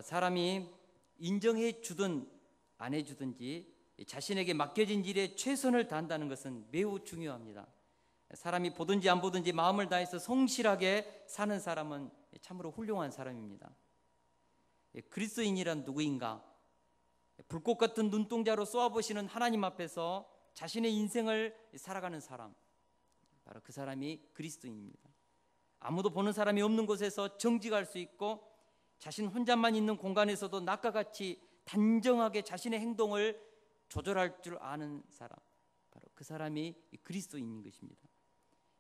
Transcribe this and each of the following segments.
사람이 인정해 주든 안 해주든지 자신에게 맡겨진 일에 최선을 다한다는 것은 매우 중요합니다. 사람이 보든지 안 보든지 마음을 다해서 성실하게 사는 사람은 참으로 훌륭한 사람입니다. 그리스도인이란 누구인가? 불꽃 같은 눈동자로 쏘아보시는 하나님 앞에서 자신의 인생을 살아가는 사람, 바로 그 사람이 그리스도인입니다. 아무도 보는 사람이 없는 곳에서 정직할 수 있고 자신 혼자만 있는 공간에서도 낙과 같이 단정하게 자신의 행동을 조절할 줄 아는 사람, 바로 그 사람이 그리스도인인 것입니다.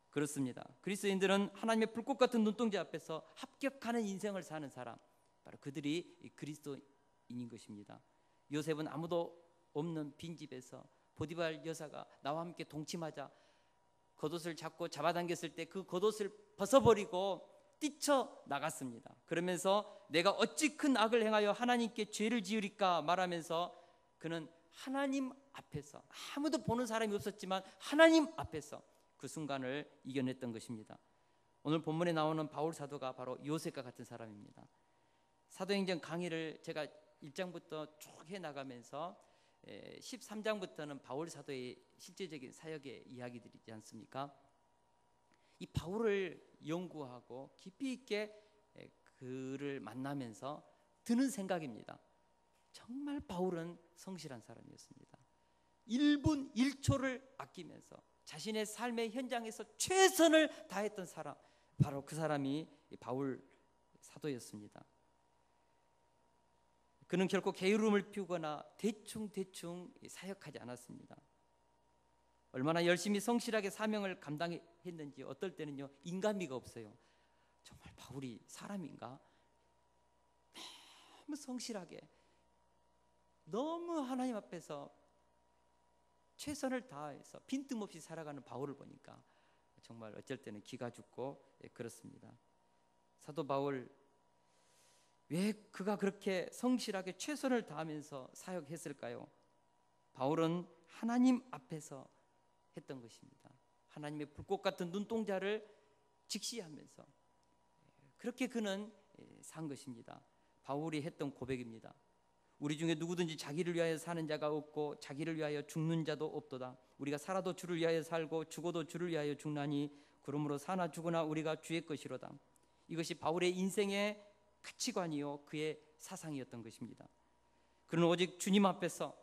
그렇습니다. 그리스도인들은 하나님의 불꽃 같은 눈동자 앞에서 합격하는 인생을 사는 사람, 바로 그들이 그리스도인인 것입니다. 요셉은 아무도 없는 빈집에서 보디발 여사가 나와 함께 동침하자 겉옷을 잡고 잡아당겼을 때 그 겉옷을 벗어버리고 뛰쳐나갔습니다. 그러면서 내가 어찌 큰 악을 행하여 하나님께 죄를 지으리까 말하면서 그는 하나님 앞에서, 아무도 보는 사람이 없었지만 하나님 앞에서 그 순간을 이겨냈던 것입니다. 오늘 본문에 나오는 바울 사도가 바로 요셉과 같은 사람입니다. 사도행전 강의를 제가 1장부터 쭉 해나가면서 13장부터는 바울 사도의 실제적인 사역의 이야기들이지 않습니까? 이 바울을 연구하고 깊이 있게 그를 만나면서 드는 생각입니다. 정말 바울은 성실한 사람이었습니다. 1분 1초를 아끼면서 자신의 삶의 현장에서 최선을 다했던 사람, 바로 그 사람이 바울 사도였습니다. 그는 결코 게으름을 피우거나 대충 사역하지 않았습니다. 얼마나 열심히 성실하게 사명을 감당했는지 어떨 때는요, 인간미가 없어요. 정말 바울이 사람인가? 너무 성실하게, 너무 하나님 앞에서 최선을 다해서 빈틈없이 살아가는 바울을 보니까 정말 어쩔 때는 기가 죽고 그렇습니다. 사도 바울, 왜 그가 그렇게 성실하게 최선을 다하면서 사역했을까요? 바울은 하나님 앞에서 했던 것입니다. 하나님의 불꽃 같은 눈동자를 직시하면서 그렇게 그는 산 것입니다. 바울이 했던 고백입니다. 우리 중에 누구든지 자기를 위하여 사는 자가 없고 자기를 위하여 죽는 자도 없도다. 우리가 살아도 주를 위하여 살고 죽어도 주를 위하여 죽나니 그러므로 사나 죽으나 우리가 주의 것이로다. 이것이 바울의 인생의 가치관이요 그의 사상이었던 것입니다. 그는 오직 주님 앞에서,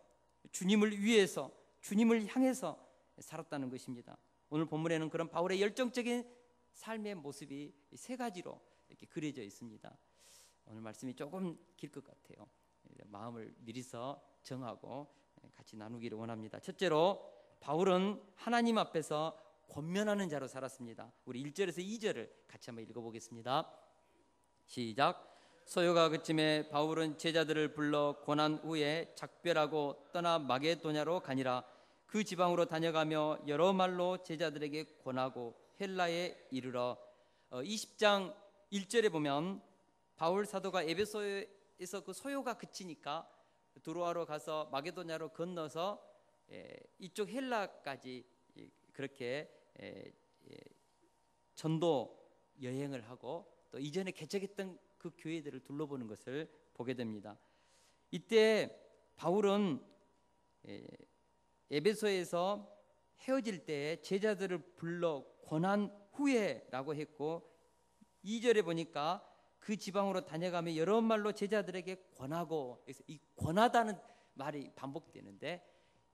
주님을 위해서, 주님을 향해서 살았다는 것입니다. 오늘 본문에는 그런 바울의 열정적인 삶의 모습이 세 가지로 이렇게 그려져 있습니다. 오늘 말씀이 조금 길 것 같아요. 마음을 미리서 정하고 같이 나누기를 원합니다. 첫째로 바울은 하나님 앞에서 권면하는 자로 살았습니다. 우리 1절에서 2절을 같이 한번 읽어보겠습니다. 시작. 소요가 그쯤에 바울은 제자들을 불러 권한 후에 작별하고 떠나 마게도냐로 가니라. 그 지방으로 다녀가며 여러 말로 제자들에게 권하고 헬라에 이르러 20장 1절에 보면 바울 사도가 에베소에서 그 소요가 그치니까 드로아로 가서 마게도냐로 건너서 이쪽 헬라까지 그렇게 전도 여행을 하고 또 이전에 개척했던 그 교회들을 둘러보는 것을 보게 됩니다. 이때 바울은 에베소에서 헤어질 때 제자들을 불러 권한 후에라고 했고 2절에 보니까 그 지방으로 다녀가며 여러 말로 제자들에게 권하고, 그래서 이 권하다는 말이 반복되는데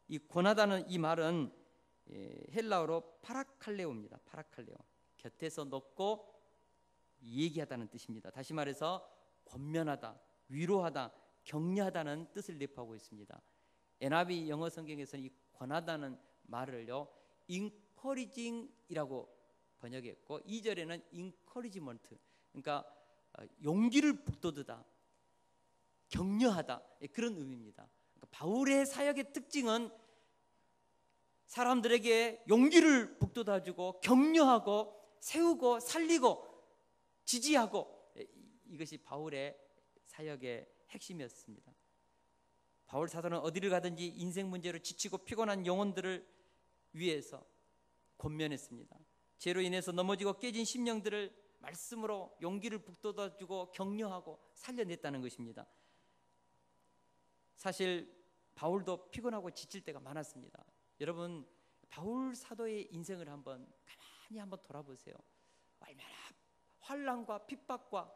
이 권하다는 이 말은 헬라어로 파라칼레오입니다. 파라칼레오, 곁에서 높고 얘기하다는 뜻입니다. 다시 말해서 권면하다, 위로하다, 격려하다는 뜻을 내포하고 있습니다. NIV 영어 성경에서는 이 권하다는 말을요 encouraging이라고 번역했고 2절에는 encouragement, 그러니까 용기를 북돋우다, 격려하다, 그런 의미입니다. 그러니까 바울의 사역의 특징은 사람들에게 용기를 북돋아주고 격려하고 세우고 살리고 지지하고, 이것이 바울의 사역의 핵심이었습니다. 바울 사도는 어디를 가든지 인생 문제로 지치고 피곤한 영혼들을 위해서 권면했습니다. 죄로 인해서 넘어지고 깨진 심령들을 말씀으로 용기를 북돋아주고 격려하고 살려냈다는 것입니다. 사실 바울도 피곤하고 지칠 때가 많았습니다. 여러분, 바울 사도의 인생을 가만히 한번 돌아보세요. 얼마나 환난과 핍박과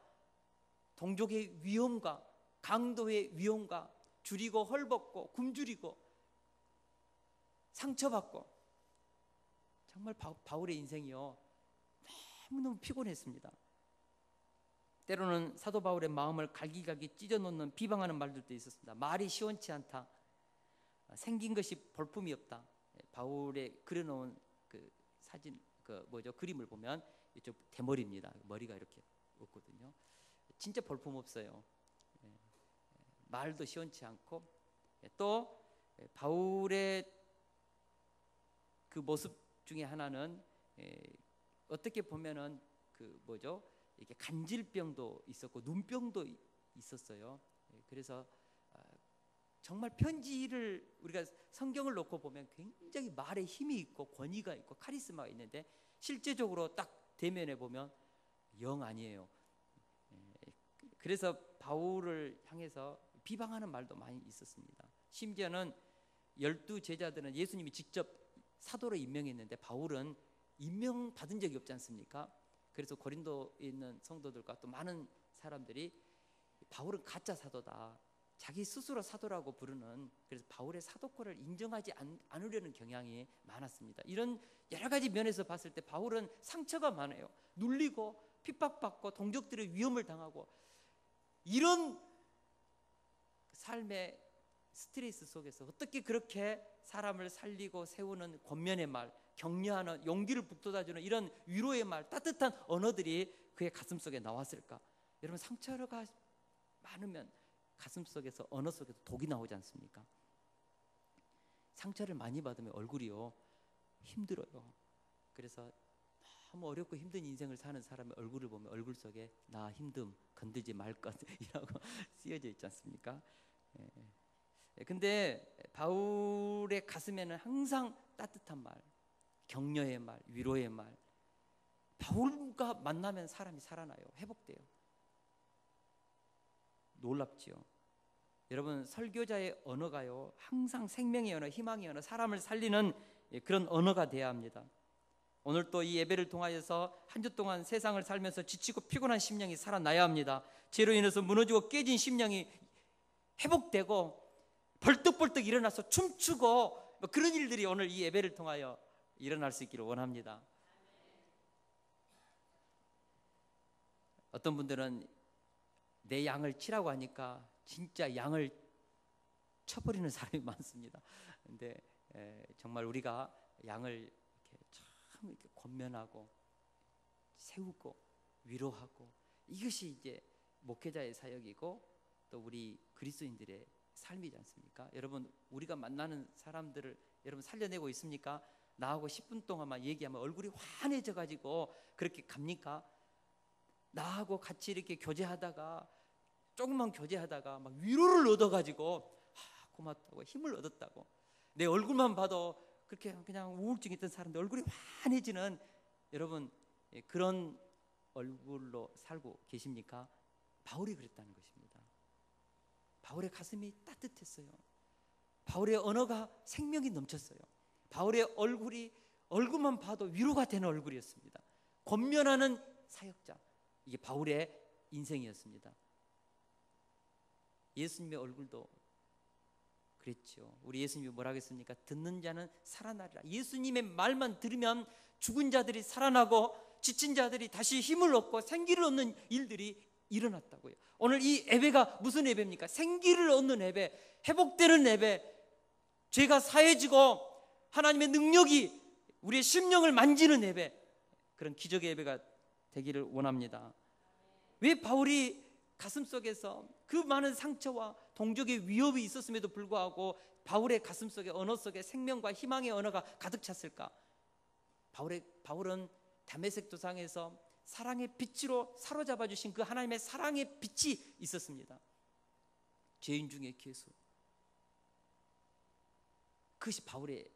동족의 위험과 강도의 위험과 줄이고 헐벗고 굶주리고 상처받고, 정말 바울의 인생이요 너무너무 피곤했습니다. 때로는 사도 바울의 마음을 갈기갈기 찢어놓는 비방하는 말들도 있었습니다. 말이 시원치 않다, 생긴 것이 볼품이 없다. 바울의 그려놓은 그 사진, 그림을 보면 이쪽 대머리입니다. 머리가 이렇게 없거든요. 진짜 볼품 없어요. 말도 시원치 않고, 또 바울의 그 모습 중에 하나는 어떻게 보면은 이렇게 간질병도 있었고 눈병도 있었어요. 그래서 정말 편지를, 우리가 성경을 놓고 보면 굉장히 말에 힘이 있고 권위가 있고 카리스마가 있는데, 실제적으로 딱 대면해 보면 영 아니에요. 그래서 바울을 향해서 비방하는 말도 많이 있었습니다. 심지어는 12 제자들은 예수님이 직접 사도로 임명했는데 바울은 임명받은 적이 없지 않습니까? 그래서 고린도에 있는 성도들과 또 많은 사람들이 바울은 가짜 사도다, 자기 스스로 사도라고 부르는, 그래서 바울의 사도권을 인정하지 않으려는 경향이 많았습니다. 이런 여러 가지 면에서 봤을 때 바울은 상처가 많아요. 눌리고 핍박받고 동족들의 위험을 당하고, 이런 삶의 스트레스 속에서 어떻게 그렇게 사람을 살리고 세우는 권면의 말, 격려하는, 용기를 북돋아주는 이런 위로의 말, 따뜻한 언어들이 그의 가슴 속에 나왔을까? 여러분, 상처가 많으면 가슴 속에서, 언어 속에서 독이 나오지 않습니까? 상처를 많이 받으면 얼굴이요 힘들어요. 그래서 너무 어렵고 힘든 인생을 사는 사람의 얼굴을 보면 얼굴 속에 나 힘듦, 건들지 말 것이라고 쓰여져 있지 않습니까? 근데 바울의 가슴에는 항상 따뜻한 말, 격려의 말, 위로의 말. 바울과 만나면 사람이 살아나요. 회복돼요. 놀랍지요. 여러분, 설교자의 언어가요 항상 생명의 언어, 희망의 언어, 사람을 살리는 그런 언어가 돼야 합니다. 오늘 또 이 예배를 통하여서 한 주 동안 세상을 살면서 지치고 피곤한 심령이 살아나야 합니다. 죄로 인해서 무너지고 깨진 심령이 회복되고 벌떡벌떡 일어나서 춤추고, 그런 일들이 오늘 이 예배를 통하여 일어날 수 있기를 원합니다. 어떤 분들은 내 양을 치라고 하니까 진짜 양을 쳐버리는 사람이 많습니다. 근데 정말 우리가 양을 이렇게 권면하고 세우고 위로하고, 이것이 이제 목회자의 사역이고 또 우리 그리스도인들의 삶이지 않습니까? 여러분, 우리가 만나는 사람들을 여러분 살려내고 있습니까? 나하고 10분 동안만 얘기하면 얼굴이 환해져 가지고 그렇게 갑니까? 나하고 같이 이렇게 교제하다가, 조금만 교제하다가 막 위로를 얻어가지고 고맙다고, 힘을 얻었다고, 내 얼굴만 봐도 그렇게 그냥 우울증 있던 사람들 얼굴이 환해지는, 여러분 그런 얼굴로 살고 계십니까? 바울이 그랬다는 것입니다. 바울의 가슴이 따뜻했어요. 바울의 언어가 생명이 넘쳤어요. 바울의 얼굴만 봐도 위로가 되는 얼굴이었습니다. 권면하는 사역자, 이게 바울의 인생이었습니다. 예수님의 얼굴도 그랬죠. 우리 예수님이 뭐라고 했습니까? 듣는 자는 살아나리라. 예수님의 말만 들으면 죽은 자들이 살아나고 지친 자들이 다시 힘을 얻고 생기를 얻는 일들이 일어났다고요. 오늘 이 예배가 무슨 예배입니까? 생기를 얻는 예배, 회복되는 예배, 죄가 사해지고 하나님의 능력이 우리의 심령을 만지는 예배, 그런 기적의 예배가 되기를 원합니다. 왜 바울이 가슴속에서 그 많은 상처와 동족의 위협이 있었음에도 불구하고 바울의 가슴속에, 언어 속에 생명과 희망의 언어가 가득 찼을까? 바울은 다메섹 도상에서 사랑의 빛으로 사로잡아 주신 그 하나님의 사랑의 빛이 있었습니다. 죄인 중에 괴수, 그것이 바울의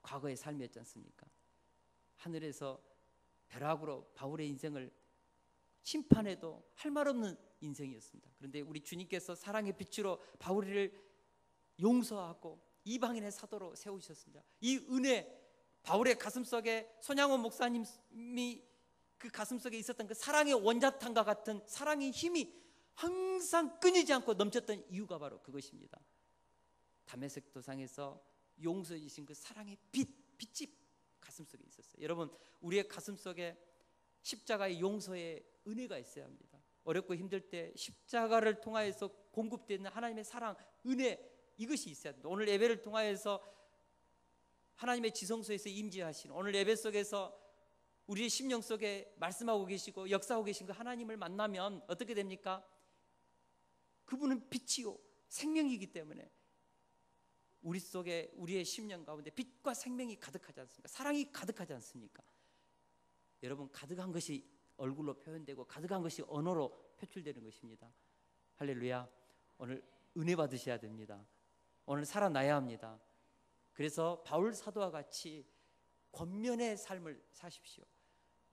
과거의 삶이었지 않습니까? 하늘에서 벼락으로 바울의 인생을 심판해도 할 말 없는 인생이었습니다. 그런데 우리 주님께서 사랑의 빛으로 바울을 용서하고 이방인의 사도로 세우셨습니다. 이 은혜, 바울의 가슴속에 손양원 목사님이 그 가슴속에 있었던 그 사랑의 원자탄과 같은 사랑의 힘이 항상 끊이지 않고 넘쳤던 이유가 바로 그것입니다. 다메섹 도상에서 용서해 주신 그 사랑의 빛이 가슴속에 있었어요. 여러분, 우리의 가슴속에 십자가의 용서의 은혜가 있어야 합니다. 어렵고 힘들 때 십자가를 통하여서 공급되는 하나님의 사랑, 은혜, 이것이 있어야 합니다. 오늘 예배를 통하여서 하나님의 지성소에서 임재하신, 오늘 예배 속에서 우리의 심령 속에 말씀하고 계시고 역사하고 계신 그 하나님을 만나면 어떻게 됩니까? 그분은 빛이요 생명이기 때문에 우리 속에, 우리의 심령 가운데 빛과 생명이 가득하지 않습니까? 사랑이 가득하지 않습니까? 여러분, 가득한 것이 얼굴로 표현되고 가득한 것이 언어로 표출되는 것입니다. 할렐루야. 오늘 은혜 받으셔야 됩니다. 오늘 살아나야 합니다. 그래서 바울 사도와 같이 권면의 삶을 사십시오.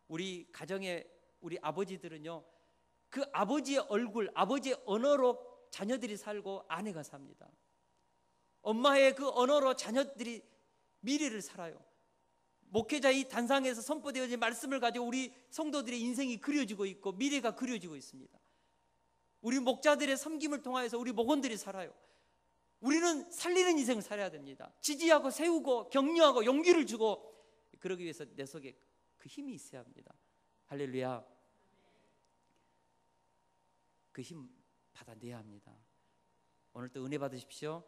우리 가정의 우리 아버지들은요, 그 아버지의 얼굴, 아버지의 언어로 자녀들이 살고 아내가 삽니다. 엄마의 그 언어로 자녀들이 미래를 살아요. 목회자의 단상에서 선포되어진 말씀을 가지고 우리 성도들의 인생이 그려지고 있고 미래가 그려지고 있습니다. 우리 목자들의 섬김을 통하여서 우리 목원들이 살아요. 우리는 살리는 인생을 살아야 됩니다. 지지하고 세우고 격려하고 용기를 주고, 그러기 위해서 내 속에 그 힘이 있어야 합니다. 할렐루야. 그 힘 받아내야 합니다. 오늘도 은혜 받으십시오.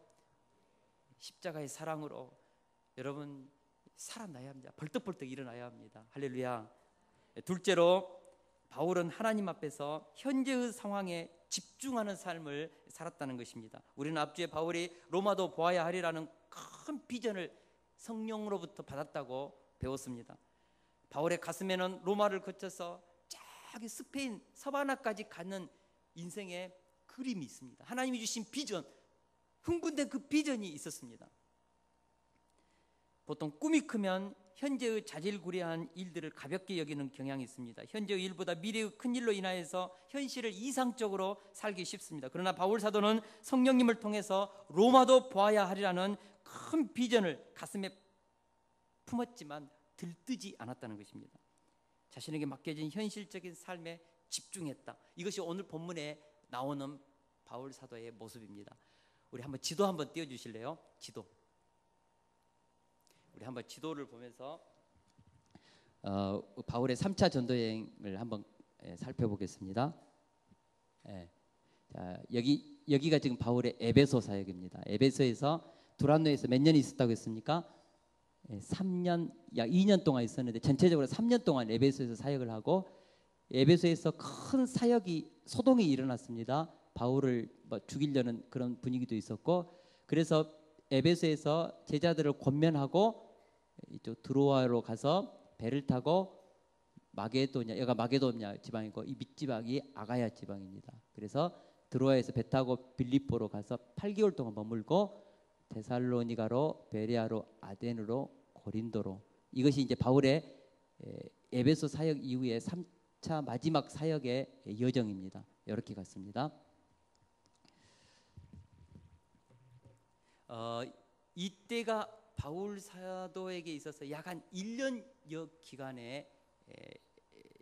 십자가의 사랑으로 여러분 살아나야 합니다. 벌떡벌떡 일어나야 합니다. 할렐루야. 둘째로, 바울은 하나님 앞에서 현재의 상황에 집중하는 삶을 살았다는 것입니다. 우리는 앞주에 바울이 로마도 보아야 하리라는 큰 비전을 성령으로부터 받았다고 배웠습니다. 바울의 가슴에는 로마를 거쳐서 저기 스페인 서바나까지 가는 인생의 그림이 있습니다. 하나님이 주신 비전, 흥분된 그 비전이 있었습니다. 보통 꿈이 크면 현재의 자질구레한 일들을 가볍게 여기는 경향이 있습니다. 현재의 일보다 미래의 큰 일로 인하여서 현실을 이상적으로 살기 쉽습니다. 그러나 바울 사도는 성령님을 통해서 로마도 보아야 하리라는 큰 비전을 가슴에 품었지만 들뜨지 않았다는 것입니다. 자신에게 맡겨진 현실적인 삶에 집중했다. 이것이 오늘 본문에 나오는 바울 사도의 모습입니다. 우리 한번 지도 한번 띄워주실래요? 지도. 우리 한번 지도를 보면서 바울의 3차 전도 여행을 한번 살펴보겠습니다. 자, 여기가 지금 바울의 에베소 사역입니다. 에베소에서 두란노에서 몇 년 있었다고 했습니까? 3년, 약 2년 동안 있었는데 전체적으로 3년 동안 에베소에서 사역을 하고, 에베소에서 큰 사역이, 소동이 일어났습니다. 바울을 죽이려는 그런 분위기도 있었고, 그래서 에베소에서 제자들을 권면하고 이쪽 드로아로 가서 배를 타고 마게도냐, 여기가 마게도냐 지방이고 이 밑지방이 아가야 지방입니다. 그래서 드로아에서 배 타고 빌립보로 가서 8개월 동안 머물고 데살로니가로, 베레아로, 아덴으로, 고린도로, 이것이 이제 바울의 에베소 사역 이후에 3차 마지막 사역의 여정입니다. 이렇게 갔습니다. 이때가 바울 사도에게 있어서 약 한 1년여 기간의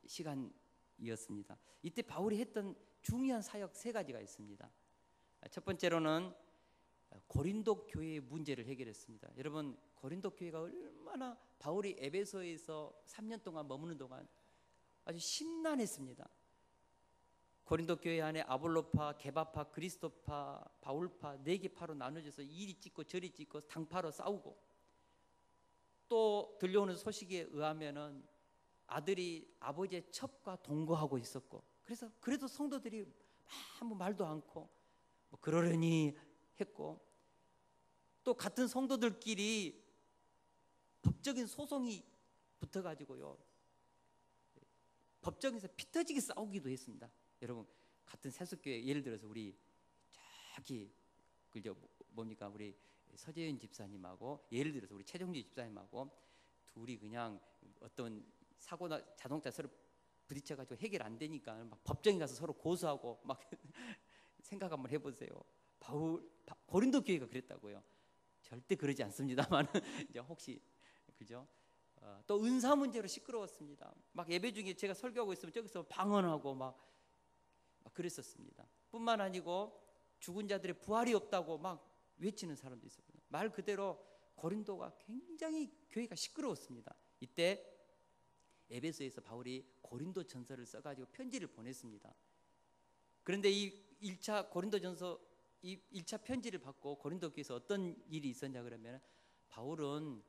시간이었습니다. 이때 바울이 했던 중요한 사역 3가지가 있습니다. 첫 번째로는 고린도 교회의 문제를 해결했습니다. 여러분, 고린도 교회가 얼마나 바울이 에베소에서 3년 동안 머무는 동안 아주 심란했습니다. 고린도 교회 안에 아볼로파, 게바파, 그리스도파, 바울파 4개 파로 나눠져서 이리 찢고 저리 찢고 당파로 싸우고, 또 들려오는 소식에 의하면은 아들이 아버지의 첩과 동거하고 있었고, 그래서 그래도 성도들이 아무 말도 않고 뭐 그러려니 했고, 또 같은 성도들끼리 법적인 소송이 붙어가지고요, 법정에서 피 터지게 싸우기도 했습니다. 여러분, 같은 세속교회, 예를 들어서 우리 저기 그저 뭡니까, 우리 서재윤 집사님하고 예를 들어서 우리 최정주 집사님하고 둘이 그냥 어떤 사고나 자동차 서로 부딪혀가지고 해결 안 되니까 막 법정에 가서 서로 고소하고 막 생각 한번 해보세요. 고린도 교회가 그랬다고요. 절대 그러지 않습니다만 이제 혹시 그죠? 또 은사 문제로 시끄러웠습니다. 막 예배 중에 제가 설교하고 있으면 저기서 방언하고 막 그랬었습니다. 뿐만 아니고 죽은 자들의 부활이 없다고 막 외치는 사람도 있었거든요. 말 그대로 고린도가 굉장히 교회가 시끄러웠습니다. 이때 에베소에서 바울이 고린도 전서를 써가지고 편지를 보냈습니다. 그런데 이 1차 고린도 전서 이 1차 편지를 받고 고린도 교회에서 어떤 일이 있었냐 그러면 바울은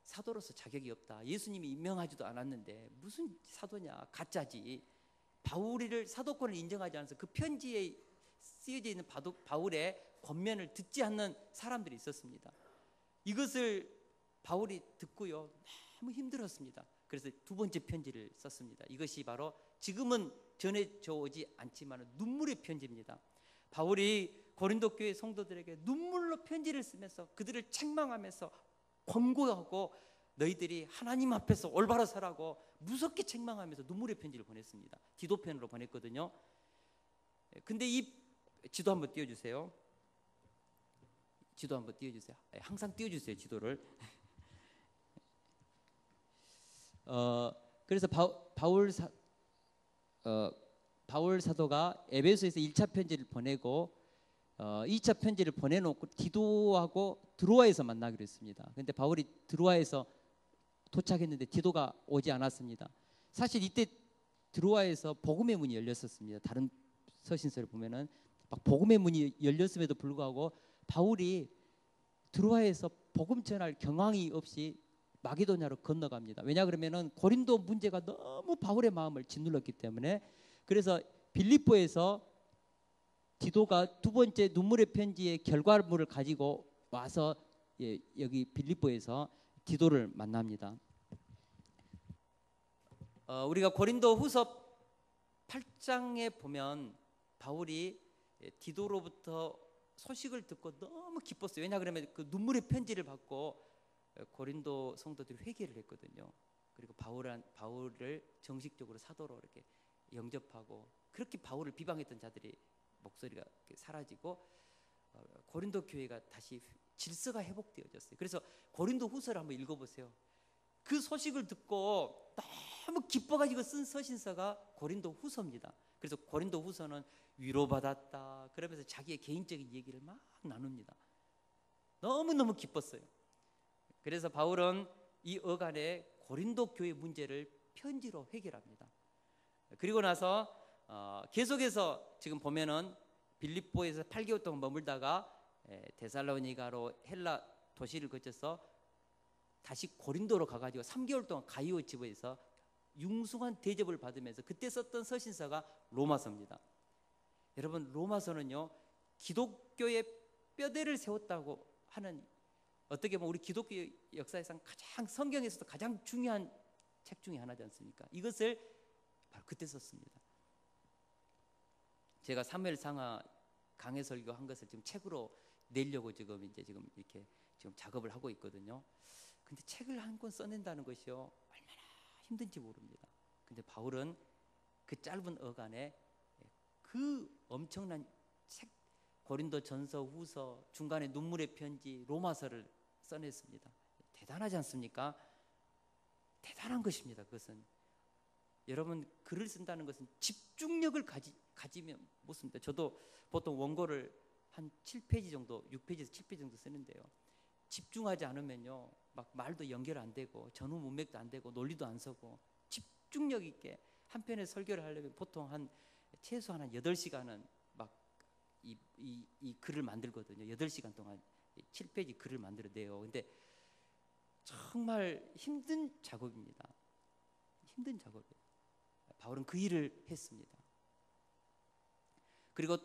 사도로서 자격이 없다. 예수님이 임명하지도 않았는데 무슨 사도냐, 가짜지. 바울을 사도권을 인정하지 않아서 그 편지에 쓰여져 있는 바울의 권면을 듣지 않는 사람들이 있었습니다. 이것을 바울이 듣고요 너무 힘들었습니다. 그래서 두 번째 편지를 썼습니다. 이것이 바로 지금은 전해져 오지 않지만 눈물의 편지입니다. 바울이 고린도 교회 성도들에게 눈물로 편지를 쓰면서 그들을 책망하면서 권고하고 너희들이 하나님 앞에서 올바로 서라고 무섭게 책망하면서 눈물의 편지를 보냈습니다. 디도편으로 보냈거든요. 근데 이 지도 한번 띄워주세요. 지도 한번 띄워주세요. 항상 띄워주세요, 지도를. 그래서 바울 사도가 에베소에서 1차 편지를 보내고 2차 편지를 보내놓고 디도하고 드로아에서 만나기로 했습니다. 그런데 바울이 드로아에서 도착했는데 디도가 오지 않았습니다. 사실 이때 드로아에서 복음의 문이 열렸었습니다. 다른 서신서를 보면은 막 복음의 문이 열렸음에도 불구하고 바울이 드로아에서 복음 전할 경황이 없이 마게도냐로 건너갑니다. 왜냐 그러면은 고린도 문제가 너무 바울의 마음을 짓눌렀기 때문에. 그래서 빌립보에서 디도가 두 번째 눈물의 편지의 결과물을 가지고 와서 여기 빌립보에서 디도를 만납니다. 우리가 고린도 후서 8장에 보면 바울이 디도로부터 소식을 듣고 너무 기뻤어요. 왜냐 그러면 그 눈물의 편지를 받고 고린도 성도들이 회개를 했거든요. 그리고 바울을 정식적으로 사도로 이렇게 영접하고, 그렇게 바울을 비방했던 자들이 목소리가 사라지고 고린도 교회가 다시 질서가 회복되어졌어요. 그래서 고린도 후서를 한번 읽어보세요. 그 소식을 듣고 너무 기뻐가지고 쓴 서신서가 고린도 후서입니다. 그래서 고린도 후서는 위로받았다 그러면서 자기의 개인적인 얘기를 막 나눕니다. 너무너무 기뻤어요. 그래서 바울은 이 어간에 고린도 교회 문제를 편지로 해결합니다. 그리고 나서 계속해서 지금 보면은 빌립보에서 8개월 동안 머물다가 데살로니가로 헬라 도시를 거쳐서 다시 고린도로 가가지고 3개월 동안 가이오 집에서 융숭한 대접을 받으면서 그때 썼던 서신서가 로마서입니다. 여러분, 로마서는요 기독교의 뼈대를 세웠다고 하는, 어떻게 보면 우리 기독교 역사상 가장, 성경에서도 가장 중요한 책 중에 하나지 않습니까? 이것을 바로 그때 썼습니다. 제가 사무엘상하 강해 설교한 것을 지금 책으로 내려고 지금 이렇게 지금 작업을 하고 있거든요. 근데 책을 한 권 써낸다는 것이요 얼마나 힘든지 모릅니다. 근데 바울은 그 짧은 어간에 그 엄청난 책, 고린도 전서, 후서, 중간에 눈물의 편지, 로마서를 써냈습니다. 대단하지 않습니까? 대단한 것입니다. 그것은 여러분, 글을 쓴다는 것은 집중력을 가지면 못습니다. 저도 보통 원고를 한 7페이지 정도, 6페이지에서 7페이지 정도 쓰는데요. 집중하지 않으면요 막 말도 연결 안 되고 전후 문맥도 안 되고 논리도 안 서고, 집중력 있게 한 편의 설교를 하려면 보통 최소한 한 8시간은 막 이 글을 만들거든요. 8시간 동안 7페이지 글을 만들어내요. 근데 정말 힘든 작업입니다. 힘든 작업이에요. 바울은 그 일을 했습니다. 그리고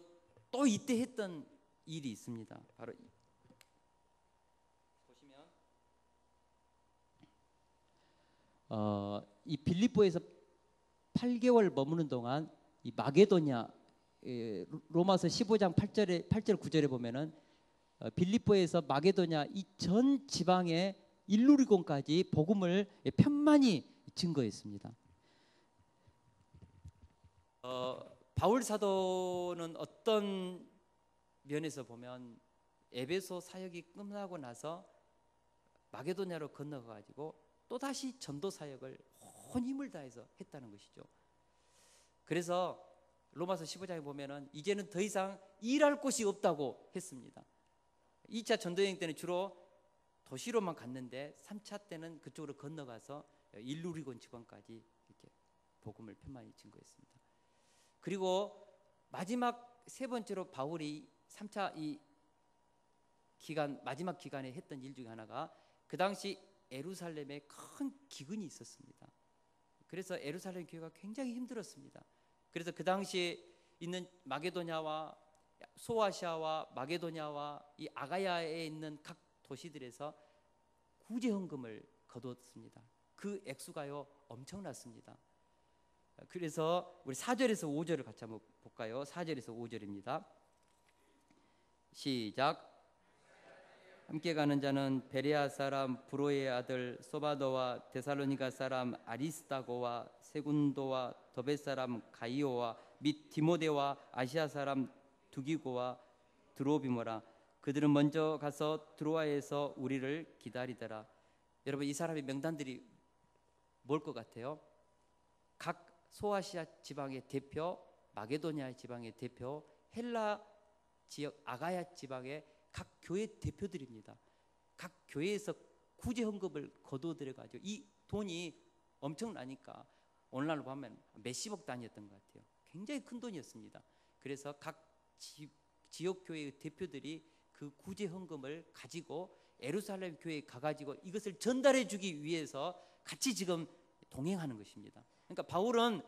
또 이때 했던 일이 있습니다. 바로 보시면 이 빌립보에서 8개월 머무는 동안 이 마게도냐, 로마서 15장 8절 9절에 보면은 빌립보에서 마게도냐 이 전 지방의 일루리곤까지 복음을 편만히 증거했습니다. 바울 사도는 어떤 면에서 보면 에베소 사역이 끝나고 나서 마게도냐로 건너가지고 또다시 전도 사역을 온 힘을 다해서 했다는 것이죠. 그래서 로마서 15장에 보면은 이제는 더 이상 일할 곳이 없다고 했습니다. 2차 전도여행 때는 주로 도시로만 갔는데 3차 때는 그쪽으로 건너가서 일루리곤 지방까지 이렇게 복음을 편만히 증거했습니다. 그리고 마지막 세 번째로 바울이 3차 이 기간 마지막 기간에 했던 일 중에 하나가 그 당시 예루살렘에 큰 기근이 있었습니다. 그래서 예루살렘 교회가 굉장히 힘들었습니다. 그래서 그 당시에 있는 마게도냐와 소아시아와 마게도냐와 이 아가야에 있는 각 도시들에서 구제 헌금을 거뒀습니다. 그 액수가요 엄청났습니다. 그래서 우리 4절에서 5절을 같이 한번 볼까요? 4절에서 5절입니다. 시작. 함께 가는 자는 베레아 사람 브로의 아들 소바도와 데살로니가 사람 아리스다고와 세군도와 더베 사람 가이오와 및 디모데와 아시아 사람 두기고와 드로비모라. 그들은 먼저 가서 드로아에서 우리를 기다리더라. 여러분, 이 사람의 명단들이 뭘 것 같아요? 각 소아시아 지방의 대표, 마게도냐 지방의 대표, 헬라 지역 아가야 지방의 각 교회 대표들입니다. 각 교회에서 구제 헌금을 거둬들여가지고 이 돈이 엄청나니까 오늘날로 보면 몇십억 단위였던 것 같아요. 굉장히 큰 돈이었습니다. 그래서 각 지역 교회의 대표들이 그 구제 헌금을 가지고 예루살렘 교회에 가가지고 이것을 전달해주기 위해서 같이 지금 동행하는 것입니다. 그러니까 바울은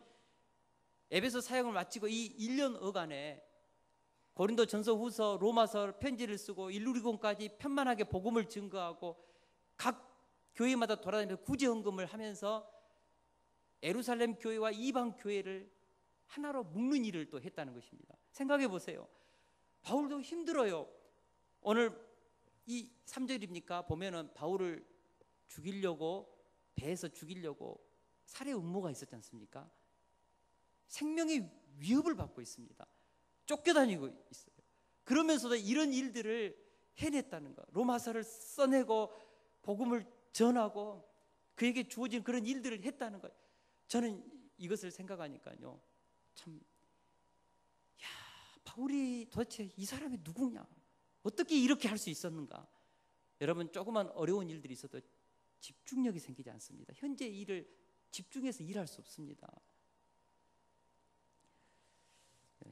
에베소 사역을 마치고 이 1년 어간에 고린도 전서 후서 로마서 편지를 쓰고 일루리곤까지 편만하게 복음을 증거하고 각 교회마다 돌아다니면서 구제 헌금을 하면서 예루살렘 교회와 이방 교회를 하나로 묶는 일을 또 했다는 것입니다. 생각해 보세요. 바울도 힘들어요. 오늘 이 3절입니까? 보면은 바울을 죽이려고 배에서 죽이려고 살해 음모가 있었지 않습니까? 생명의 위협을 받고 있습니다. 쫓겨다니고 있어요. 그러면서도 이런 일들을 해냈다는 것, 로마서를 써내고 복음을 전하고 그에게 주어진 그런 일들을 했다는 것, 저는 이것을 생각하니까요 참, 야, 바울이 도대체 이 사람이 누구냐, 어떻게 이렇게 할 수 있었는가. 여러분, 조그만 어려운 일들이 있어도 집중력이 생기지 않습니다. 현재 일을 집중해서 일할 수 없습니다.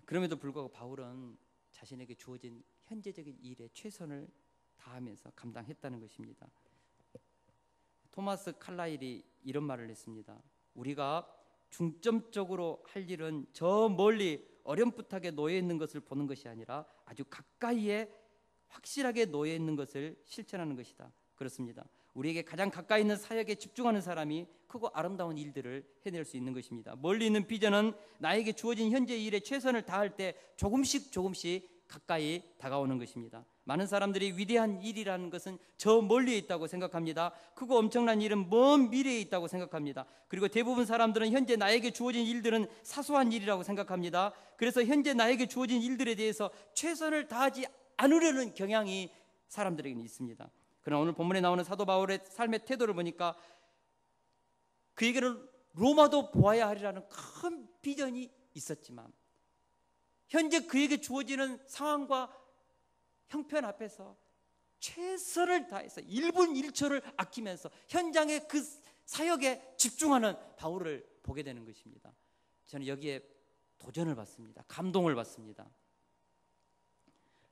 그럼에도 불구하고 바울은 자신에게 주어진 현재적인 일에 최선을 다하면서 감당했다는 것입니다. 토마스 칼라일이 이런 말을 했습니다. 우리가 중점적으로 할 일은 저 멀리 어렴풋하게 놓여 있는 것을 보는 것이 아니라 아주 가까이에 확실하게 놓여 있는 것을 실천하는 것이다. 그렇습니다. 우리에게 가장 가까이 있는 사역에 집중하는 사람이 크고 아름다운 일들을 해낼 수 있는 것입니다. 멀리 있는 비전은 나에게 주어진 현재 일에 최선을 다할 때 조금씩 가까이 다가오는 것입니다. 많은 사람들이 위대한 일이라는 것은 저 멀리에 있다고 생각합니다. 크고 엄청난 일은 먼 미래에 있다고 생각합니다. 그리고 대부분 사람들은 현재 나에게 주어진 일들은 사소한 일이라고 생각합니다. 그래서 현재 나에게 주어진 일들에 대해서 최선을 다하지 않으려는 경향이 사람들에게는 있습니다. 그러나 오늘 본문에 나오는 사도 바울의 삶의 태도를 보니까 그에게는 로마도 보아야 하리라는 큰 비전이 있었지만 현재 그에게 주어지는 상황과 형편 앞에서 최선을 다해서 1분 1초를 아끼면서 현장의 그 사역에 집중하는 바울을 보게 되는 것입니다. 저는 여기에 도전을 받습니다. 감동을 받습니다.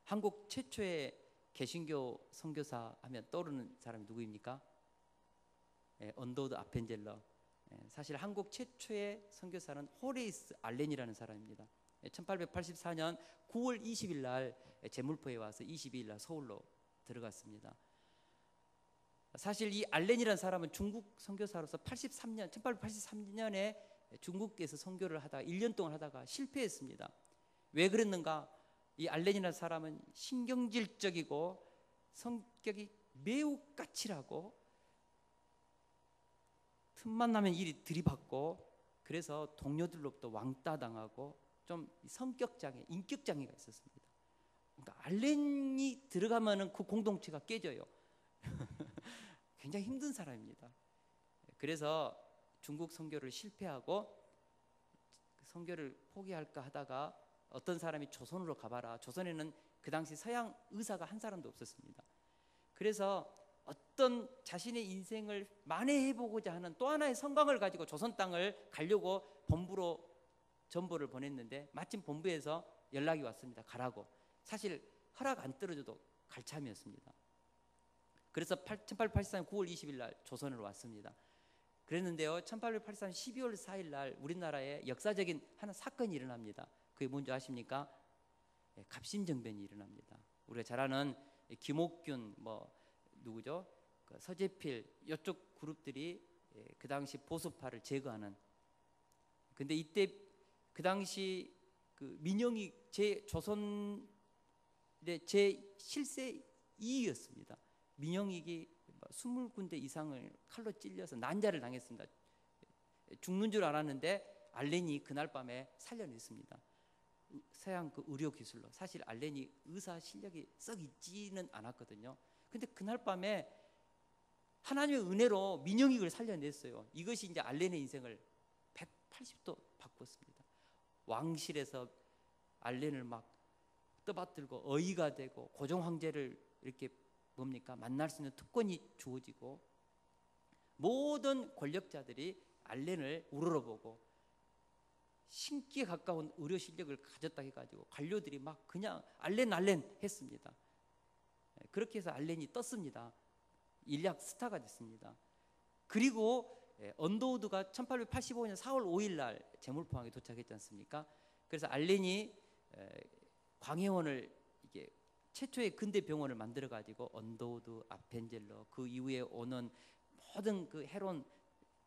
한국 최초의 개신교 선교사 하면 떠오르는 사람이 누구입니까? 언더우드 아펜젤러. 사실 한국 최초의 선교사는 호레이스 알렌이라는 사람입니다. 1884년 9월 20일 날 제물포에 와서 22일 날 서울로 들어갔습니다. 사실 이 알렌이라는 사람은 중국 선교사로서 1883년에 중국에서 선교를 하다가 1년 동안 하다가 실패했습니다. 왜 그랬는가? 이 알렌이라는 사람은 신경질적이고 성격이 매우 까칠하고 틈만 나면 일이 들이받고, 그래서 동료들로부터 왕따 당하고 좀 성격 장애, 인격 장애가 있었습니다. 그러니까 알렌이 들어가면은 그 공동체가 깨져요. 굉장히 힘든 사람입니다. 그래서 중국 선교를 실패하고 선교를 포기할까 하다가 어떤 사람이 조선으로 가봐라. 조선에는 그 당시 서양 의사가 한 사람도 없었습니다. 그래서 어떤 자신의 인생을 만회해보고자 하는 또 하나의 성광을 가지고 조선 땅을 가려고 본부로 전보를 보냈는데 마침 본부에서 연락이 왔습니다. 가라고. 사실 허락 안 떨어져도 갈 참이었습니다. 그래서 1883년 9월 20일 날 조선으로 왔습니다. 그랬는데요, 1883년 12월 4일 날 우리나라에 역사적인 하나 사건이 일어납니다. 그게 뭔지 아십니까? 갑신정변이 일어납니다. 우리가 잘 아는 김옥균, 누구죠? 서재필, 이쪽 그룹들이 그 당시 보수파를 제거하는. 근데 이때 그 당시 그 민영이 조선의 제 실세 2위였습니다. 민영익이 20군데 이상을 칼로 찔려서 난자를 당했습니다. 죽는 줄 알았는데 알렌이 그날 밤에 살려냈습니다. 서양 그 의료 기술로. 사실 알렌이 의사 실력이 썩 있지는 않았거든요. 근데 그날 밤에 하나님의 은혜로 민영익을 살려냈어요. 이것이 이제 알렌의 인생을 180도 바꿨습니다. 왕실에서 알렌을 막 떠받들고 어이가 되고 고종 황제를 이렇게 만날 수 있는 특권이 주어지고 모든 권력자들이 알렌을 우러러보고 신기에 가까운 의료 실력을 가졌다 해가지고 관료들이 막 그냥 알렌 했습니다. 그렇게 해서 알렌이 떴습니다. 인력 스타가 됐습니다. 그리고 언더우드가 1885년 4월 5일 날 제물포항에 도착했지 않습니까? 그래서 알렌이 광해원을 이게 최초의 근대 병원을 만들어 가지고 언더우드, 아펜젤러, 그 이후에 오는 모든 그 해론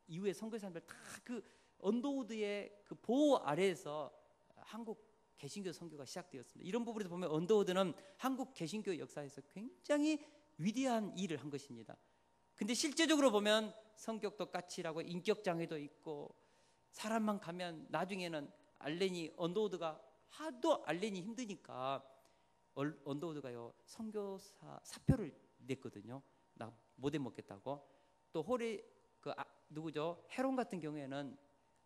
이후에 선교사님들 다 그 언더우드의 그 보호 아래에서 한국 개신교 선교가 시작되었습니다. 이런 부분에서 보면 언더우드는 한국 개신교 역사에서 굉장히 위대한 일을 한 것입니다. 근데 실제적으로 보면 성격도 까칠하고 인격 장애도 있고 사람만 가면 나중에는 언더우드가 하도 알렌이 힘드니까 언더우드가요 선교사 사표를 냈거든요. 나 못 해먹겠다고. 또 누구죠? 헤론 같은 경우에는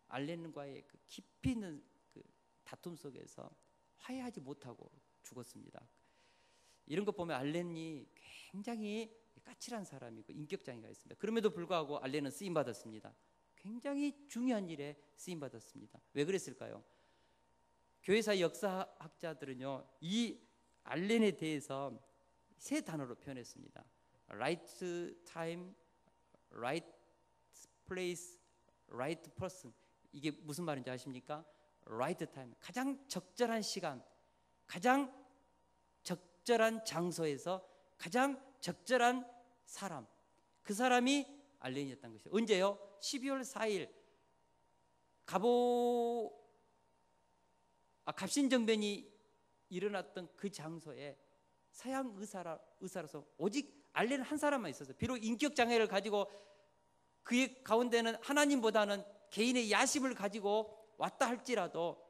알렌과의 그 깊이 있는 그 다툼 속에서 화해하지 못하고 죽었습니다. 이런 것 보면 알렌이 굉장히 까칠한 사람이고 인격장애가 있습니다. 그럼에도 불구하고 알렌은 쓰임 받았습니다. 굉장히 중요한 일에 쓰임 받았습니다. 왜 그랬을까요? 교회사 역사학자들은요 이 알렌에 대해서 세 단어로 표현했습니다. Right time, right place, right person. 이게 무슨 말인지 아십니까? Right time, 가장 적절한 시간, 가장 적절한 장소에서 가장 적절한 사람, 그 사람이 알렌이었다는 것이에요. 언제요? 12월 4일 갑신정변이 일어났던 그 장소에 서양 의사로서 오직 알렌 한 사람만 있었어요. 비록 인격 장애를 가지고 그의 가운데는 하나님보다는 개인의 야심을 가지고 왔다 할지라도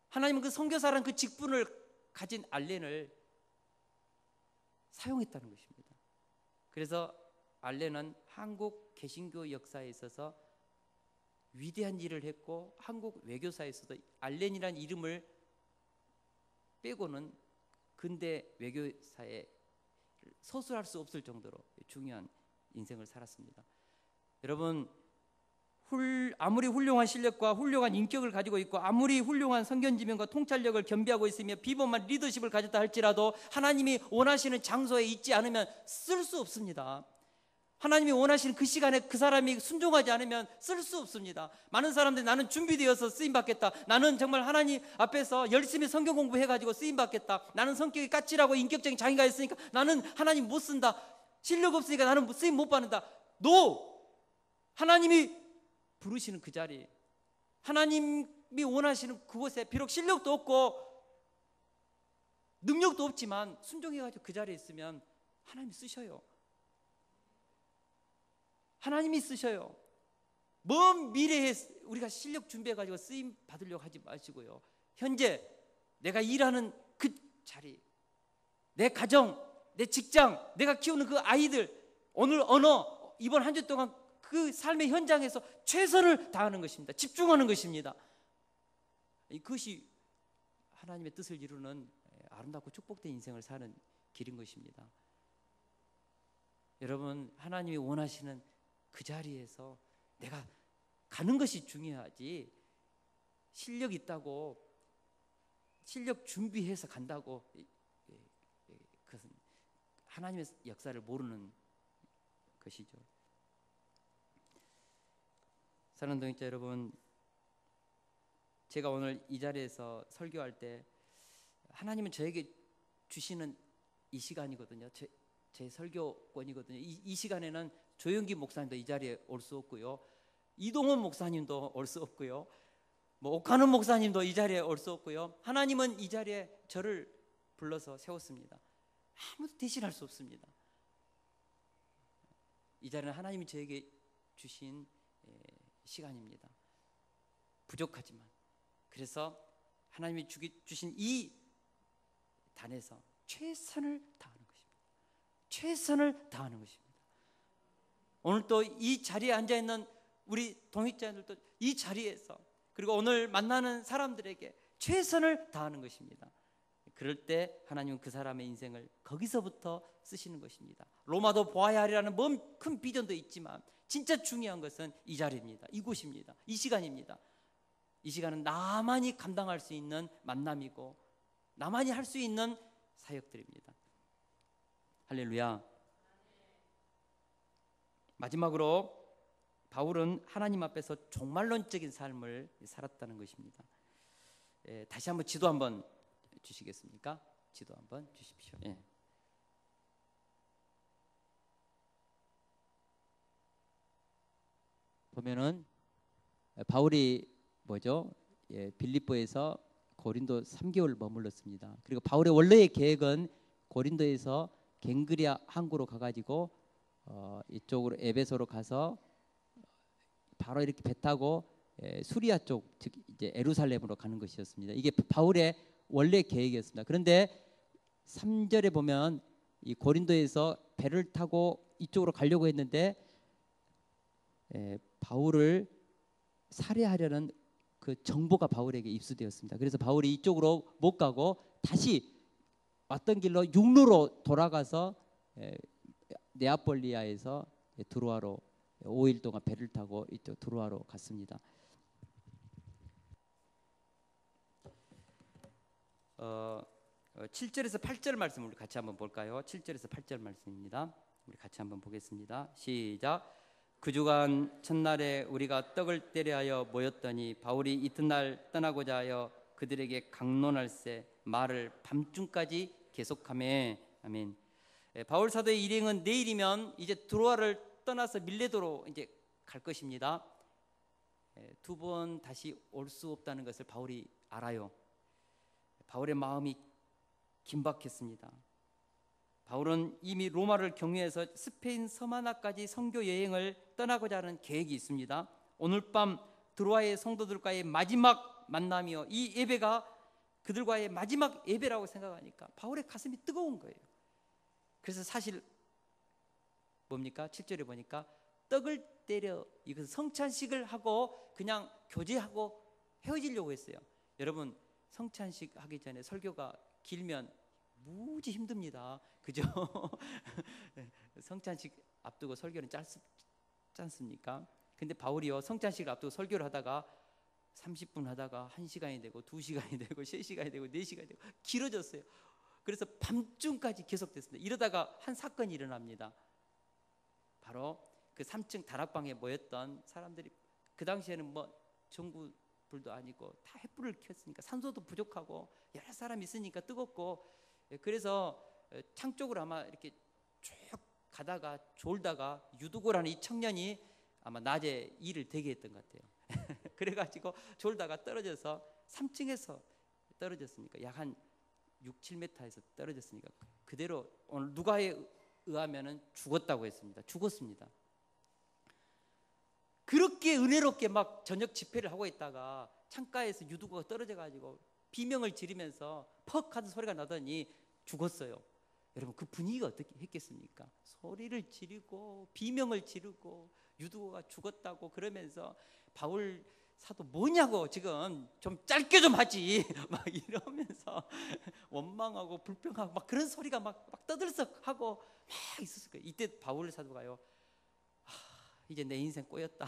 하나님은 그 선교사라는 그 직분을 가진 알렌을 사용했다는 것입니다. 그래서 알렌은 한국 개신교 역사에 있어서 위대한 일을 했고 한국 외교사에 있어서 알렌이라는 이름을 빼고는 근대 외교사에 서술할 수 없을 정도로 중요한 인생을 살았습니다. 여러분, 아무리 훌륭한 실력과 훌륭한 인격을 가지고 있고 아무리 훌륭한 선견지명과 통찰력을 겸비하고 있으며 비범한 리더십을 가졌다 할지라도 하나님이 원하시는 장소에 있지 않으면 쓸 수 없습니다. 하나님이 원하시는 그 시간에 그 사람이 순종하지 않으면 쓸 수 없습니다. 많은 사람들이 나는 준비되어서 쓰임받겠다, 나는 정말 하나님 앞에서 열심히 성경 공부해가지고 쓰임받겠다, 나는 성격이 까칠하고 인격적인 장애가 있으니까 나는 하나님 못 쓴다, 실력 없으니까 나는 쓰임 못 받는다. No! 하나님이 부르시는 그 자리, 하나님이 원하시는 그곳에 비록 실력도 없고 능력도 없지만 순종해가지고 그 자리에 있으면 하나님이 쓰셔요. 하나님이 쓰셔요. 먼 미래에 우리가 실력 준비해가지고 쓰임 받으려고 하지 마시고요. 현재 내가 일하는 그 자리, 내 가정, 내 직장, 내가 키우는 그 아이들, 오늘 언어, 이번 한 주 동안 그 삶의 현장에서 최선을 다하는 것입니다. 집중하는 것입니다. 그것이 하나님의 뜻을 이루는 아름답고 축복된 인생을 사는 길인 것입니다. 여러분, 하나님이 원하시는 그 자리에서 내가 가는 것이 중요하지, 실력 있다고 실력 준비해서 간다고 그것은 하나님의 역사를 모르는 것이죠. 사랑하는 동역자 여러분, 제가 오늘 이 자리에서 설교할 때 하나님은 저에게 주시는 이 시간이거든요. 제 설교권이거든요. 이 시간에는 조영기 목사님도 이 자리에 올 수 없고요, 이동원 목사님도 올 수 없고요, 옥하는 목사님도 이 자리에 올 수 없고요. 하나님은 이 자리에 저를 불러서 세웠습니다. 아무도 대신할 수 없습니다. 이 자리는 하나님이 저에게 주신 시간입니다. 부족하지만, 그래서 하나님이 주신 이 단에서 최선을 다하는 것입니다. 최선을 다하는 것입니다. 오늘 또 이 자리에 앉아있는 우리 동역자들도 이 자리에서, 그리고 오늘 만나는 사람들에게 최선을 다하는 것입니다. 그럴 때 하나님은 그 사람의 인생을 거기서부터 쓰시는 것입니다. 로마도 보아야 하리라는 먼 큰 비전도 있지만 진짜 중요한 것은 이 자리입니다. 이곳입니다. 이 시간입니다. 이 시간은 나만이 감당할 수 있는 만남이고 나만이 할 수 있는 사역들입니다. 할렐루야. 마지막으로 바울은 하나님 앞에서 종말론적인 삶을 살았다는 것입니다. 다시 한번 지도 한번 주시겠습니까? 지도 한번 주십시오. 보면은 바울이 빌립보에서 고린도 3개월 머물렀습니다. 그리고 바울의 원래의 계획은 고린도에서 갱그리아 항구로 가가지고 이쪽으로 에베소로 가서 바로 이렇게 배 타고 수리아 쪽, 즉 이제 예루살렘으로 가는 것이었습니다. 이게 바울의 원래 계획이었습니다. 그런데 3절에 보면 이 고린도에서 배를 타고 이쪽으로 가려고 했는데 바울을 살해하려는 그 정보가 바울에게 입수되었습니다. 그래서 바울이 이쪽으로 못 가고 다시 왔던 길로 육로로 돌아가서 네아폴리아에서 드로아로 5일 동안 배를 타고 이쪽 드로아로 갔습니다. 7절에서 8절 말씀 우리 같이 한번 볼까요? 7절에서 8절 말씀입니다. 우리 같이 한번 보겠습니다. 시작. 그 주간 첫날에 우리가 떡을 때려하여 모였더니 바울이 이튿날 떠나고자 하여 그들에게 강론할세 말을 밤중까지 계속하며. 아멘. 바울 사도의 일행은 내일이면 이제 드로아를 떠나서 밀레도로 이제 갈 것입니다. 두 번 다시 올 수 없다는 것을 바울이 알아요. 바울의 마음이 긴박했습니다. 바울은 이미 로마를 경유해서 스페인 섬 하나까지 선교 여행을 떠나고자 하는 계획이 있습니다. 오늘 밤 드로아의 성도들과의 마지막 만남이요, 이 예배가 그들과의 마지막 예배라고 생각하니까 바울의 가슴이 뜨거운 거예요. 그래서 사실 뭡니까? 7절에 보니까 떡을 때려 이것은 성찬식을 하고 그냥 교제하고 헤어지려고 했어요. 여러분, 성찬식 하기 전에 설교가 길면 무지 힘듭니다. 그죠? 성찬식 앞두고 설교는 짧지 않습니까? 근데 바울이요, 성찬식을 앞두고 설교를 하다가 30분 하다가 1시간이 되고 2시간이 되고 3시간이 되고 4시간이 되고 길어졌어요. 그래서 밤중까지 계속됐습니다. 이러다가 한 사건이 일어납니다. 바로 그 3층 다락방에 모였던 사람들이, 그 당시에는 전구불도 아니고 다 횃불을 켰으니까 산소도 부족하고 여러 사람 있으니까 뜨겁고, 그래서 창 쪽으로 아마 이렇게 쭉 가다가 졸다가 유두고라는 이 청년이 아마 낮에 일을 되게 했던 것 같아요. 그래가지고 졸다가 떨어져서 3층에서 떨어졌으니까 약 한 6, 7m에서 떨어졌으니까 그대로 오늘 누가에 의하면은 죽었다고 했습니다. 죽었습니다. 그렇게 은혜롭게 막 저녁 집회를 하고 있다가 창가에서 유두고가 떨어져 가지고 비명을 지르면서 퍽 하는 소리가 나더니 죽었어요. 여러분, 그 분위기가 어떻게 했겠습니까? 소리를 지르고 비명을 지르고 유두고가 죽었다고 그러면서 바울 사도 뭐냐고, 지금 좀 짧게 좀 하지 막 이러면서 원망하고 불평하고 막 그런 소리가 막 떠들썩하고 막 있었을 거예요. 이때 바울 사도가요, 이제 내 인생 꼬였다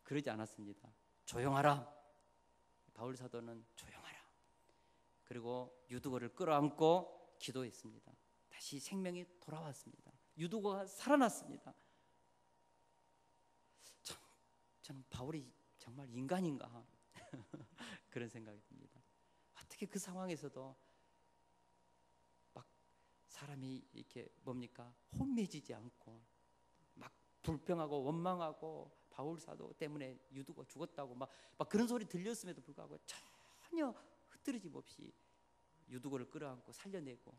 그러지 않았습니다. 조용하라. 바울 사도는 조용하라. 그리고 유두고를 끌어안고 기도했습니다. 다시 생명이 돌아왔습니다. 유두고가 살아났습니다. 참, 저는 바울이 정말 인간인가 그런 생각이 듭니다. 어떻게 그 상황에서도 막 사람이 이렇게 뭡니까, 혼미해지지 않고 막 불평하고 원망하고 바울 사도 때문에 유두고 죽었다고 막 그런 소리 들렸음에도 불구하고 전혀 흐트러짐 없이 유두고를 끌어안고 살려내고,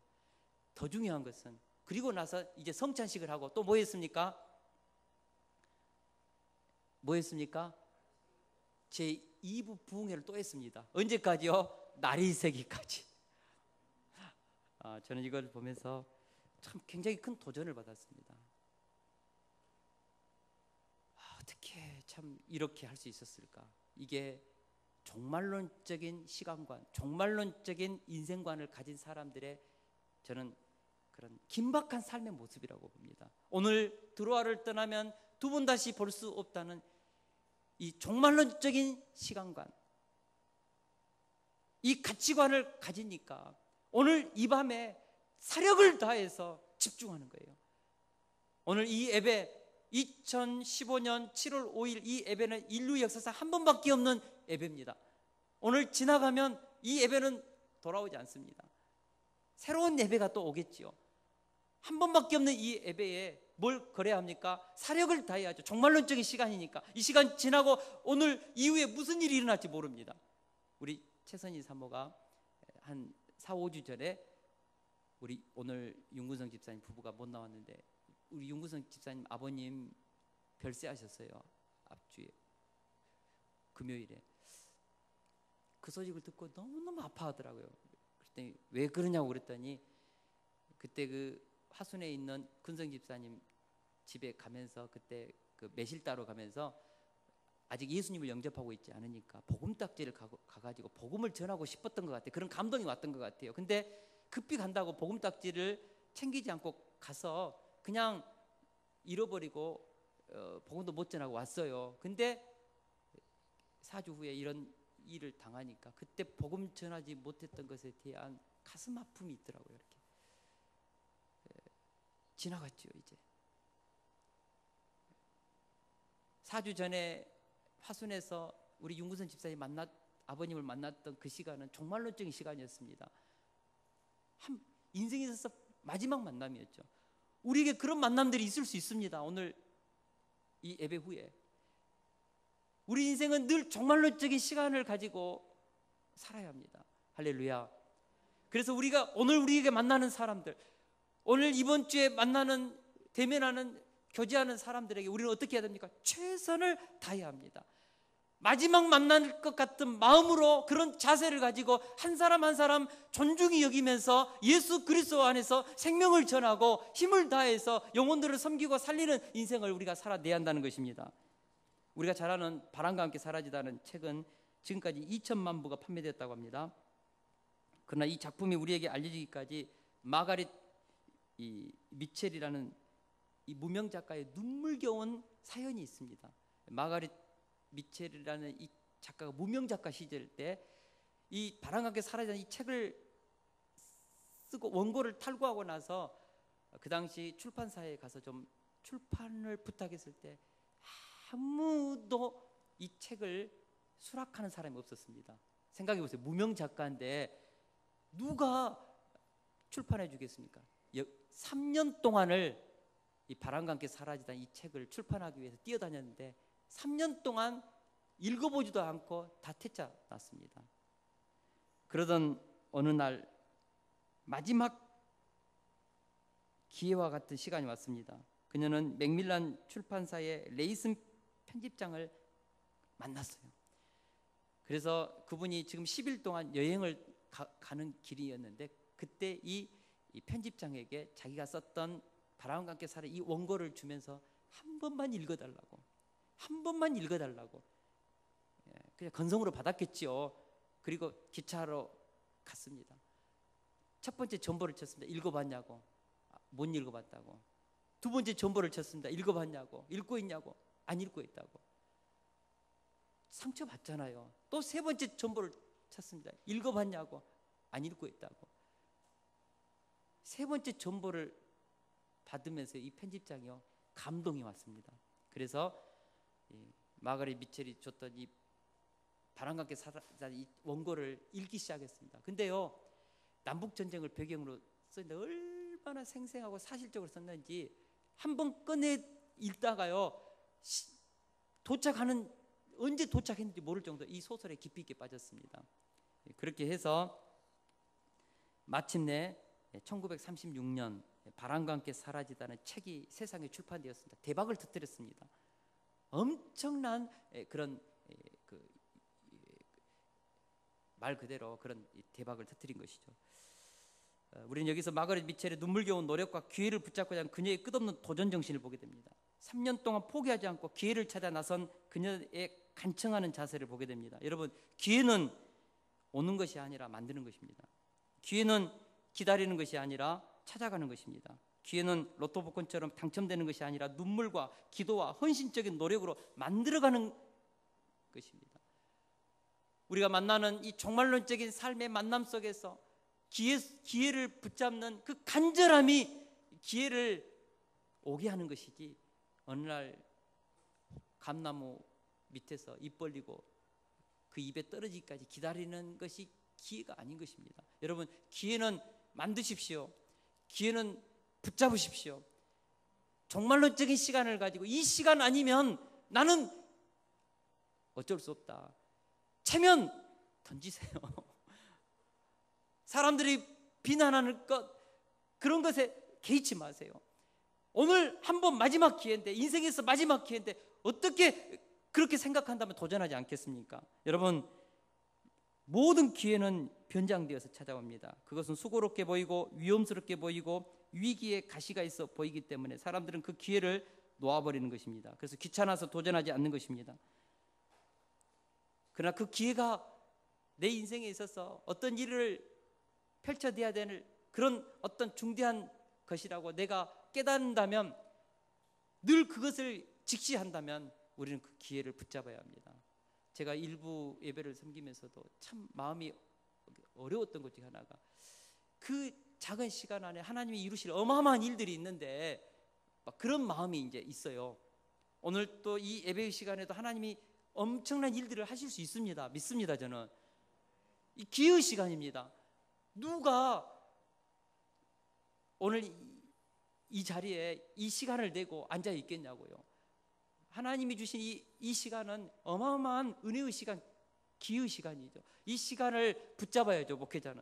더 중요한 것은 그리고 나서 이제 성찬식을 하고 또 뭐 했습니까? 뭐 했습니까? 제 2부 부흥회를 또 했습니다. 언제까지요? 날이 새기까지. 저는 이걸 보면서 참 굉장히 큰 도전을 받았습니다. 어떻게 참 이렇게 할 수 있었을까? 이게 종말론적인 시간관, 종말론적인 인생관을 가진 사람들의, 저는 그런 긴박한 삶의 모습이라고 봅니다. 오늘 드로아를 떠나면 두 번 다시 볼 수 없다는 이 종말론적인 시간관, 이 가치관을 가지니까 오늘 이 밤에 사력을 다해서 집중하는 거예요. 오늘 이 예배, 2015년 7월 5일 이 예배는 인류 역사상 한 번밖에 없는 예배입니다. 오늘 지나가면 이 예배는 돌아오지 않습니다. 새로운 예배가 또 오겠지요. 한 번밖에 없는 이 예배에 뭘 걸어야 합니까? 사력을 다해야죠. 종말론적인 시간이니까. 이 시간 지나고 오늘 이후에 무슨 일이 일어날지 모릅니다. 우리 최선희 사모가 한 4, 5주 전에 우리 오늘 윤구성 집사님 부부가 못 나왔는데, 우리 윤구성 집사님 아버님 별세하셨어요. 앞주에 금요일에. 그 소식을 듣고 너무너무 아파하더라고요. 그랬더니 왜 그러냐고 그랬더니, 그때 그 화순에 있는 근성 집사님 집에 가면서, 그때 그 매실따로 가면서 아직 예수님을 영접하고 있지 않으니까 복음딱지를 가가지고 복음을 전하고 싶었던 것 같아요. 그런 감동이 왔던 것 같아요. 근데 급히 간다고 복음딱지를 챙기지 않고 가서 그냥 잃어버리고 복음도 못 전하고 왔어요. 근데 4주 후에 이런 일을 당하니까 그때 복음 전하지 못했던 것에 대한 가슴 아픔이 있더라고요. 이렇게 지나갔죠. 이제 4주 전에 화순에서 우리 윤구선 집사님 아버님을 만났던 그 시간은 종말론적인 시간이었습니다. 인생에 있어서 마지막 만남이었죠. 우리에게 그런 만남들이 있을 수 있습니다. 오늘 이 예배 후에 우리 인생은 늘 종말론적인 시간을 가지고 살아야 합니다. 할렐루야. 그래서 우리가 오늘 우리에게 만나는 사람들, 오늘 이번 주에 만나는, 대면하는, 교제하는 사람들에게 우리는 어떻게 해야 됩니까? 최선을 다해야 합니다. 마지막 만날 것 같은 마음으로 그런 자세를 가지고 한 사람 한 사람 존중히 여기면서 예수 그리스도 안에서 생명을 전하고 힘을 다해서 영혼들을 섬기고 살리는 인생을 우리가 살아내야 한다는 것입니다. 우리가 잘 아는 바람과 함께 사라지다는 책은 지금까지 2천만 부가 판매되었다고 합니다. 그러나 이 작품이 우리에게 알려지기까지 마가릿 미첼이라는 이 무명 작가의 눈물겨운 사연이 있습니다. 마가릿 미첼이라는 이 작가가 무명 작가 시절 때 이 바람과 함께 사라지다는 이 책을 쓰고 원고를 탈고하고 나서 그 당시 출판사에 가서 좀 출판을 부탁했을 때 아무도 이 책을 수락하는 사람이 없었습니다. 생각해 보세요. 무명 작가인데 누가 출판해 주겠습니까? 3년 동안을 이 바람과 함께 사라지다 이 책을 출판하기 위해서 뛰어다녔는데 3년 동안 읽어보지도 않고 다 퇴짜 났습니다. 그러던 어느 날 마지막 기회와 같은 시간이 왔습니다. 그녀는 맥밀란 출판사의 레이슨 편집장을 만났어요. 그래서 그분이 지금 10일 동안 여행을 가는 길이었는데 그때 이 편집장에게 자기가 썼던 바람과 함께 살아 이 원고를 주면서 한 번만 읽어달라고, 한 번만 읽어달라고. 그냥 건성으로 받았겠지요. 그리고 기차로 갔습니다. 첫 번째 전보를 쳤습니다. 읽어봤냐고. 못 읽어봤다고. 두 번째 전보를 쳤습니다. 읽어봤냐고. 읽고 있냐고. 안 읽고 있다고. 상처받잖아요. 또 세 번째 전보를 쳤습니다. 읽어봤냐고. 안 읽고 있다고. 세 번째 전보를 받으면서 이 편집장이요, 감동이 왔습니다. 그래서 마가렛 미첼이 줬던 이 바람과 함께 살아 이 원고를 읽기 시작했습니다. 근데요, 남북 전쟁을 배경으로 썼는데 얼마나 생생하고 사실적으로 썼는지 한번 꺼내 읽다가요, 도착하는 언제 도착했는지 모를 정도 이 소설에 깊이 있게 빠졌습니다. 그렇게 해서 마침내 1936년 바람과 함께 사라지다는 책이 세상에 출판되었습니다. 대박을 터뜨렸습니다. 엄청난 그런 말 그대로 그런 대박을 터뜨린 것이죠. 우리는 여기서 마가렛 미첼의 눈물겨운 노력과 기회를 붙잡고자 하는 그녀의 끝없는 도전 정신을 보게 됩니다. 3년 동안 포기하지 않고 기회를 찾아 나선 그녀의 간청하는 자세를 보게 됩니다. 여러분, 기회는 오는 것이 아니라 만드는 것입니다. 기회는 기다리는 것이 아니라 찾아가는 것입니다. 기회는 로또 복권처럼 당첨되는 것이 아니라 눈물과 기도와 헌신적인 노력으로 만들어가는 것입니다. 우리가 만나는 이 종말론적인 삶의 만남 속에서 기회를 붙잡는 그 간절함이 기회를 오게 하는 것이지, 어느 날 감나무 밑에서 입 벌리고 그 입에 떨어지기까지 기다리는 것이 기회가 아닌 것입니다. 여러분, 기회는 만드십시오. 기회는 붙잡으십시오. 종말론적인 시간을 가지고 이 시간 아니면 나는 어쩔 수 없다. 체면 던지세요. 사람들이 비난하는 것, 그런 것에 개의치 마세요. 오늘 한번 마지막 기회인데, 인생에서 마지막 기회인데 어떻게 그렇게 생각한다면 도전하지 않겠습니까? 여러분, 모든 기회는 변장되어서 찾아옵니다. 그것은 수고롭게 보이고 위험스럽게 보이고 위기에 가시가 있어 보이기 때문에 사람들은 그 기회를 놓아버리는 것입니다. 그래서 귀찮아서 도전하지 않는 것입니다. 그러나 그 기회가 내 인생에 있어서 어떤 일을 펼쳐내야 되는 그런 어떤 중대한 것이라고 내가 깨닫는다면, 늘 그것을 직시한다면 우리는 그 기회를 붙잡아야 합니다. 제가 일부 예배를 섬기면서도 참 마음이 어려웠던 것 중에 하나가, 그 작은 시간 안에 하나님이 이루실 어마어마한 일들이 있는데 막 그런 마음이 이제 있어요. 오늘 또 이 예배 시간에도 하나님이 엄청난 일들을 하실 수 있습니다. 믿습니다. 저는 이 기회의 시간입니다. 누가 오늘 이 자리에 이 시간을 내고 앉아 있겠냐고요. 하나님이 주신 이 시간은 어마어마한 은혜의 시간, 기회의 시간이죠. 이 시간을 붙잡아야죠, 목회자는.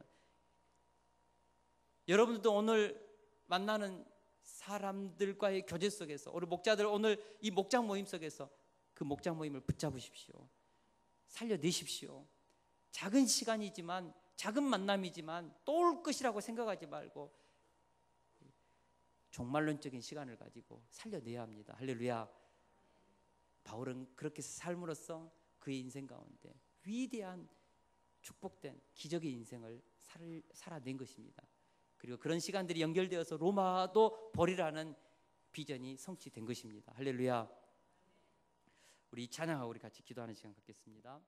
여러분들도 오늘 만나는 사람들과의 교제 속에서, 우리 목자들 오늘 이 목장 모임 속에서 그 목장 모임을 붙잡으십시오. 살려내십시오. 작은 시간이지만, 작은 만남이지만 또 올 것이라고 생각하지 말고 종말론적인 시간을 가지고 살려내야 합니다. 할렐루야. 바울은 그렇게 삶으로써 그의 인생 가운데 위대한 축복된 기적의 인생을 살아낸 것입니다. 그리고 그런 시간들이 연결되어서 로마도 버리라는 비전이 성취된 것입니다. 할렐루야. 우리 찬양하고 우리 같이 기도하는 시간 갖겠습니다.